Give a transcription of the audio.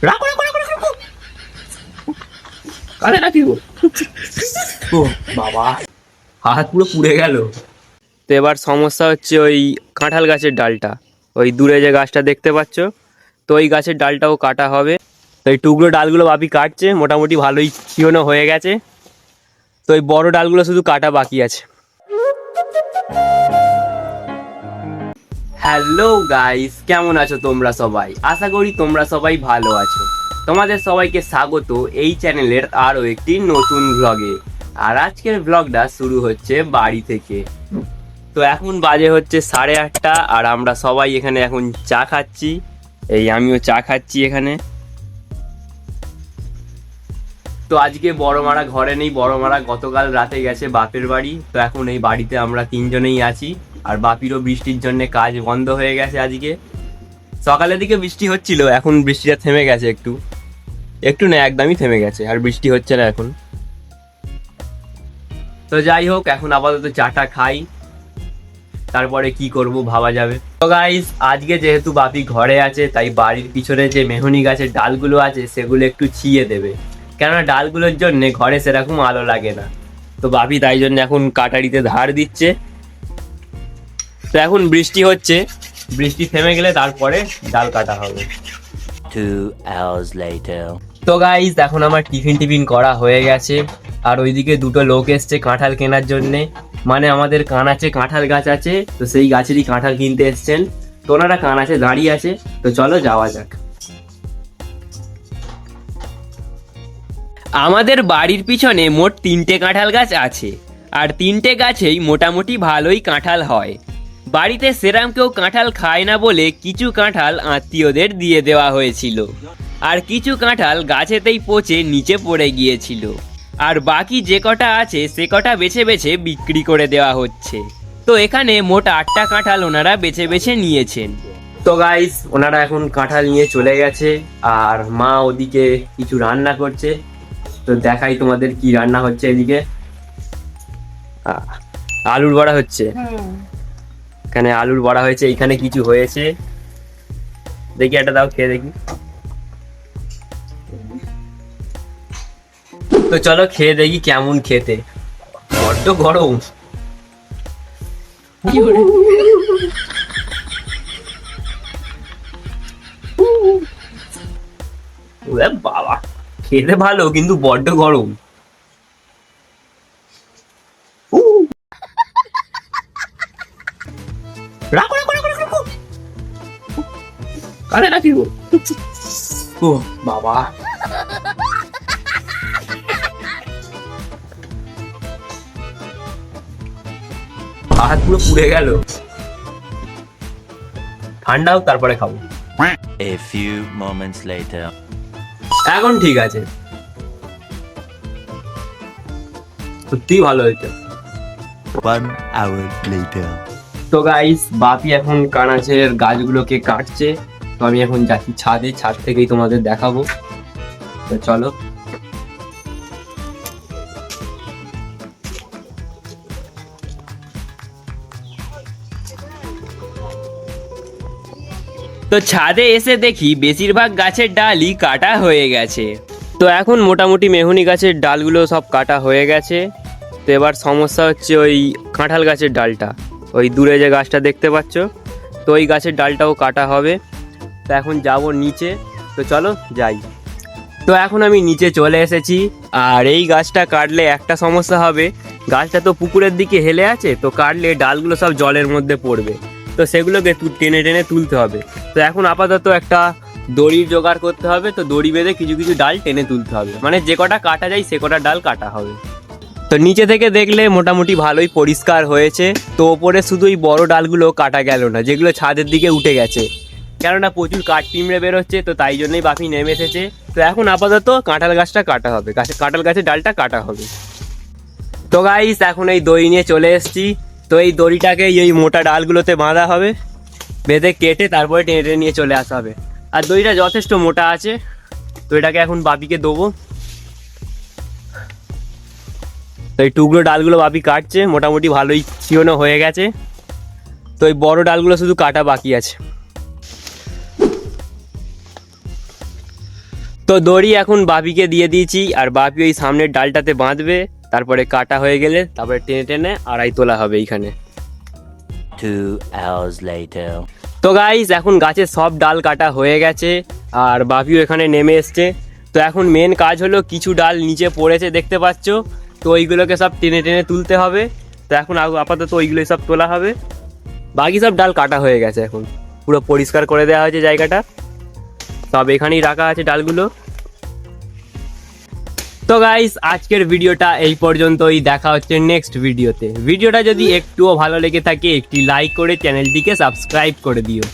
রাখো রাখো রাখো রাখো কালে রাখি ও বাবা হাত পুরো পুড়ে গেল। তো এবার সমস্যা হচ্ছে ওই কাঁঠাল গাছের ডালটা, ওই দূরে যে গাছটা দেখতে পাচ্ছ, তো ওই গাছের ডালটাও কাটা হবে। তো এই টুকরো ডালগুলো বাপি কাটছে, মোটামুটি ভালোই ছিয়নো হয়ে গেছে। তো ওই বড় ডালগুলো শুধু কাটা বাকি আছে। হ্যালো গাইস, কেমন আছো তোমরা সবাই? আশা করি তোমরা সবাই ভালো আছো। তোমাদের সবাইকে স্বাগত এই চ্যানেলের আরও একটি নতুন ব্লগে। আর আজকের ব্লগটা শুরু হচ্ছে বাড়ি থেকে। তো এখন বাজে হচ্ছে 8:30, আর আমরা সবাই এখানে এখন চা খাচ্ছি। এই আমিও চা খাচ্ছি এখানে। তো আজকে বড় মারা ঘরে নেই, বড় মারা গতকাল রাতে গেছে বাপের বাড়ি। তো এখন এই বাড়িতে আমরা তিনজনেই আছি, আর বাপিরও বৃষ্টির জন্য কাজ বন্ধ হয়ে গেছে আজকে। সকালের দিকে বৃষ্টি হচ্ছিল, এখন বৃষ্টিটা থেমে গেছে, একটু একটু না, একদমই থেমে গেছে, আর বৃষ্টি হচ্ছে না এখন। তো যাই হোক, এখন আপাতত চাটা খাই, তারপরে কি করব ভাবা যাবে। তো গাইস, আজকে যেহেতু বাপি ঘরে আছে, তাই বাড়ির পিছনে যে মেহনি গাছের ডালগুলো আছে সেগুলো একটু ছিঁয়ে দেবে, কেননা ডালগুলোর জন্য ঘরে সেরকম আলো লাগে না। তো বাপি তাই জন্য এখন কাটারিতে ধার দিচ্ছে। তো এখন বৃষ্টি হচ্ছে, বৃষ্টি থেমে গেলে তারপরে ডাল কাটা হবে। 2 hours later. তো গাইস, এখন আমার টিফিন করা হয়ে গেছে, আর ওইদিকে দুটো লোক এসছে কাঁঠাল কেনার জন্যে। মানে আমাদের কানাচে কাঁঠাল গাছ আছে, তো সেই গাছেরই কাঁঠাল কিনতে এসছেন। তো ওনারা কানাচে দাঁড়িয়ে আছে, তো চলো যাওয়া যাক। আমাদের বাড়ির পিছনে মোট 3টে কাঁঠাল গাছ আছে, আর 3টে গাছেই মোটামুটি ভালোই কাঁঠাল হয়। বাড়িতে সেরাম কেউ কাঁঠাল খায় না বলে কিছু কাঁঠাল আত্মীয়দের দিয়ে দেওয়া হয়েছিল, আর কিছু কাঁঠাল গাছেতেই পচে নিচে পড়ে গিয়েছিল। আর বাকি যে কটা আছে সে কটা বেছে বেছে বিক্রি করে দেওয়া হচ্ছে। তো এখানে মোট 8টা কাঁঠাল ওনারা বেছে বেছে নিয়েছেন। তো গাইস, ওনারা এখন কাঁঠাল নিয়ে চলে গেছে, আর মা ওদিকে কিছু রান্না করছে। তো দেখাই তোমাদের কি রান্না হচ্ছে। এদিকে আলুর বড়া হচ্ছে, এখানে আলুর বড়া হয়েছে, এইখানে কিছু হয়েছে। দেখি একটা দাও, খেয়ে দেখি। তো চলো খেয়ে দেখি কেমন খেতে। বড্ড গরম। ওরে বাবা, খেতে ভালো কিন্তু বড্ড গরম। রাখো রাখো রাখো রাখো কালে রাখি ও বাবা। হাত পুরো পুড়ে গেল। ঠান্ডা হোক তারপরে খাবো। A few moments later. এখন ঠিক আছে, সত্যি ভালো হয়েছে। 1 hour later. তো গাইস, বাপি এখন কানাচের গাছগুলোকে কাটছে। তো আমি এখন যাচ্ছি ছাদে, ছাদ থেকেই তোমাদের দেখাবো। তো চলো। তো ছাদে এসে দেখি বেশিরভাগ গাছের ডালই কাটা হয়ে গেছে। তো এখন মোটামুটি মেহনি গাছের ডালগুলো সব কাটা হয়ে গেছে। তো এবার সমস্যা হচ্ছে ওই কাঁঠাল গাছের ডালটা, ওই দূরে যে গাছটা দেখতে পাচ্ছ, তো ওই গাছের ডালটাও কাটা হবে। তো এখন যাব নিচে, তো চলো যাই। তো এখন আমি নিচে চলে এসেছি, আর এই গাছটা কাটলে একটা সমস্যা হবে, গাছটা তো পুকুরের দিকে হেলে আছে, তো কাটলে ডালগুলো সব জলের মধ্যে পড়বে। তো সেগুলোকে টেনে টেনে তুলতে হবে। তো এখন আপাতত একটা দড়ির জোগাড় করতে হবে। তো দড়ি বেঁধে কিছু কিছু ডাল টেনে তুলতে হবে, মানে যে কটা কাটা যায় সে কটা ডাল কাটা হবে। তো নিচে থেকে দেখলে মোটামুটি ভালোই পরিষ্কার হয়েছে। তো ওপরে শুধু এই বড় ডালগুলো কাটা গেল না, যেগুলো ছাদের দিকে উঠে গেছে, কেননা প্রচুর কাঠ পিঁমড়ে বেরোচ্ছে। তো তাই জন্যই বাপি নেমে এসেছে। তো এখন আপাতত কাঁঠাল গাছটা কাটা হবে, কাঁঠাল গাছের ডালটা কাটা হবে। তো গাইস, এখন এই দড়ি নিয়ে চলে এসেছি। তো এই দড়িটাকে এই মোটা ডালগুলোতে বাঁধা হবে, বেঁধে কেটে তারপরে টেনে টেনে নিয়ে চলে আসা হবে। আর দড়িটা যথেষ্ট মোটা আছে। তো এটাকে এখন বাপিকে দেবো। তো এই টুকরো ডালগুলো বাপি কাটছে, মোটামুটি ভালোই ছিয়নো হয়ে গেছে। তো এই বড় ডালগুলো শুধু কাটা বাকি আছে। তো দড়ি এখন বাপিকে দিয়ে দিয়েছি, আর বাপি ওই সামনের ডালটাতে বাঁধবে, তারপরে কাটা হয়ে গেলে তারপরে টেনে টেনে আড়াই তোলা হবে এইখানে। 2 hours later. তো গাইস এখন গাছের সব ডাল কাটা হয়ে গেছে, আর বাপিও এখানে নেমে এসছে। তো এখন মেন কাজ হলো কিছু ডাল নিচে পড়েছে দেখতে পাচ্ছ, তো ওইগুলোকে সব টেনে টেনে তুলতে হবে। তো এখন আপাতত ওইগুলোই সব তোলা হবে, বাকি সব ডাল কাটা হয়ে গেছে, এখন পুরো পরিষ্কার করে দেওয়া হয়েছে জায়গাটা, সব এখানেই রাখা আছে ডালগুলো। তো গাইস আজকের ভিডিওটা এই পর্যন্তই, দেখা হচ্ছে নেক্সট ভিডিওতে। ভিডিওটা যদি একটুও ভালো লেগে থাকে একটি লাইক করে চ্যানেলটিকে সাবস্ক্রাইব করে দিও।